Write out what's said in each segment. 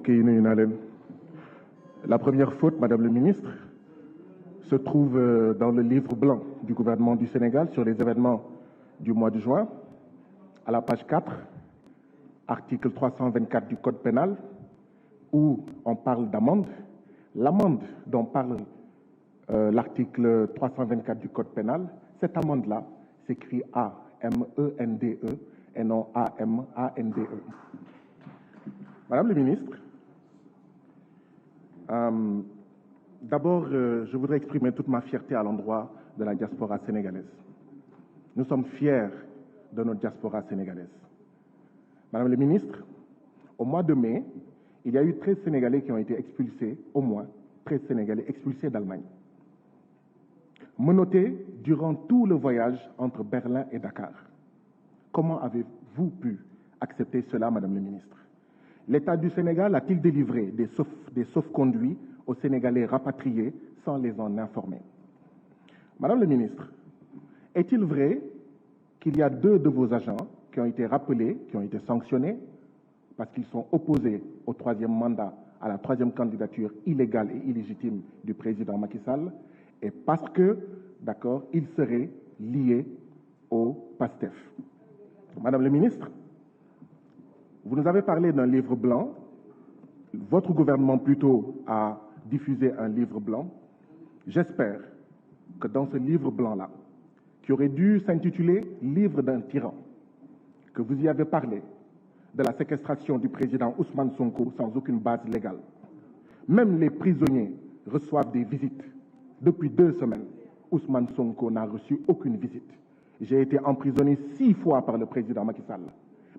mbokk yi nuyu naa leen. La première faute, Madame le ministre, se trouve dans le livre blanc du gouvernement du Sénégal sur les événements du mois de juin, à la page 4, article 324 du Code pénal, où on parle d'amende. L'amende dont parle l'article 324 du Code pénal, cette amende-là s'écrit A-M-E-N-D-E et non A-M-A-N-D-E. Madame le ministre, d'abord, je voudrais exprimer toute ma fierté à l'endroit de la diaspora sénégalaise. Nous sommes fiers de notre diaspora sénégalaise. Madame le ministre, au mois de mai, il y a eu 13 Sénégalais qui ont été expulsés, au moins 13 Sénégalais expulsés d'Allemagne. Menottés durant tout le voyage entre Berlin et Dakar. Comment avez-vous pu accepter cela, Madame le ministre? L'État du Sénégal a-t-il délivré des sauf-conduits aux Sénégalais rapatriés sans les en informer? Madame le ministre, est-il vrai qu'il y a 2 de vos agents qui ont été rappelés, qui ont été sanctionnés parce qu'ils sont opposés au 3e mandat, à la 3e candidature illégale et illégitime du président Macky Sall, et parce que, d'accord, ils seraient liés au PASTEF? Madame le ministre, vous nous avez parlé d'un livre blanc. Votre gouvernement plutôt a diffusé un livre blanc. J'espère que dans ce livre blanc-là, qui aurait dû s'intituler « Livre d'un tyran », que vous y avez parlé de la séquestration du président Ousmane Sonko sans aucune base légale. Même les prisonniers reçoivent des visites. Depuis 2 semaines, Ousmane Sonko n'a reçu aucune visite. J'ai été emprisonné 6 fois par le président Macky Sall.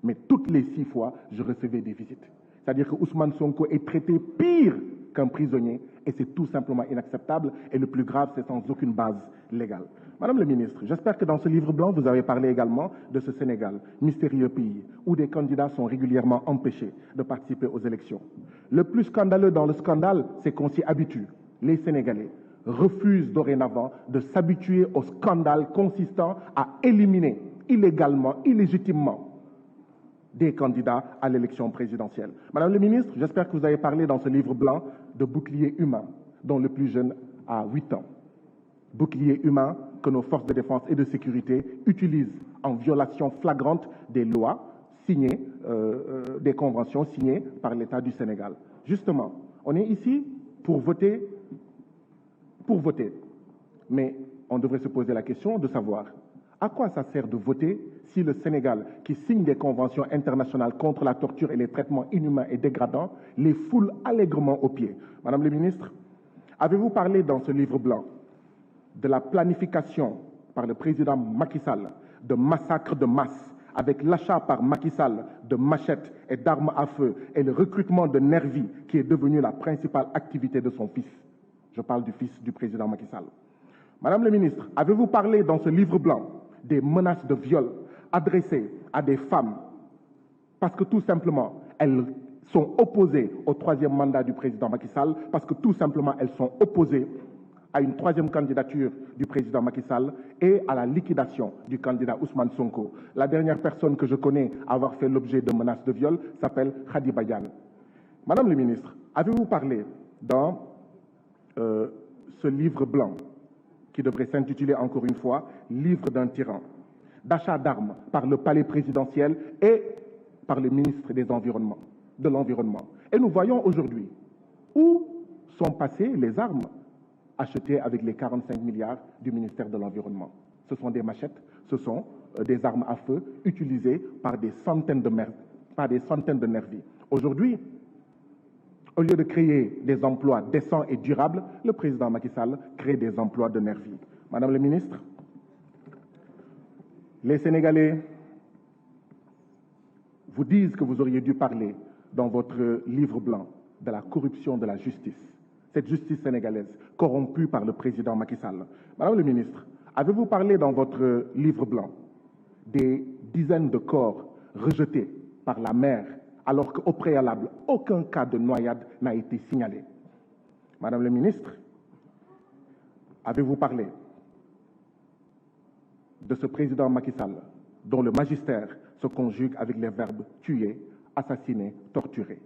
Mais toutes les 6 fois, je recevais des visites. C'est-à-dire que Ousmane Sonko est traité pire qu'un prisonnier et c'est tout simplement inacceptable. Et le plus grave, c'est sans aucune base légale. Madame le ministre, j'espère que dans ce livre blanc, vous avez parlé également de ce Sénégal, mystérieux pays, où des candidats sont régulièrement empêchés de participer aux élections. Le plus scandaleux dans le scandale, c'est qu'on s'y habitue. Les Sénégalais refusent dorénavant de s'habituer au scandale consistant à éliminer illégalement, illégitimement, des candidats à l'élection présidentielle. Madame le ministre, j'espère que vous avez parlé dans ce livre blanc de bouclier humain, dont le plus jeune a 8 ans. Bouclier humain que nos forces de défense et de sécurité utilisent en violation flagrante des lois signées, des conventions signées par l'État du Sénégal. Justement, on est ici pour voter, mais on devrait se poser la question de savoir à quoi ça sert de voter si le Sénégal, qui signe des conventions internationales contre la torture et les traitements inhumains et dégradants, les foule allègrement aux pieds? Madame le ministre, avez-vous parlé dans ce livre blanc de la planification par le président Macky Sall de massacres de masse avec l'achat par Macky Sall de machettes et d'armes à feu et le recrutement de nervis qui est devenu la principale activité de son fils? Je parle du fils du président Macky Sall. Madame le ministre, avez-vous parlé dans ce livre blanc des menaces de viol adressées à des femmes parce que tout simplement elles sont opposées au 3e mandat du président Macky Sall, parce que tout simplement elles sont opposées à une 3e candidature du président Macky Sall et à la liquidation du candidat Ousmane Sonko? La dernière personne que je connais à avoir fait l'objet de menaces de viol s'appelle Khady Badiane. Madame le ministre, avez-vous parlé dans ce livre blanc qui devrait s'intituler encore une fois « Livre d'un tyran », d'achat d'armes par le palais présidentiel et par le ministre de l'Environnement? Et nous voyons aujourd'hui où sont passées les armes achetées avec les 45 milliards du ministère de l'Environnement. Ce sont des machettes, ce sont des armes à feu utilisées par des centaines de nervis. Aujourd'hui, au lieu de créer des emplois décents et durables, le président Macky Sall crée des emplois de nervis. Madame le ministre, les Sénégalais vous disent que vous auriez dû parler dans votre livre blanc de la corruption de la justice, cette justice sénégalaise corrompue par le président Macky Sall. Madame le ministre, avez-vous parlé dans votre livre blanc des dizaines de corps rejetés par la mer alors qu'au préalable, aucun cas de noyade n'a été signalé? Madame le ministre, avez-vous parlé de ce président Macky Sall dont le magistère se conjugue avec les verbes tuer, assassiner, torturer?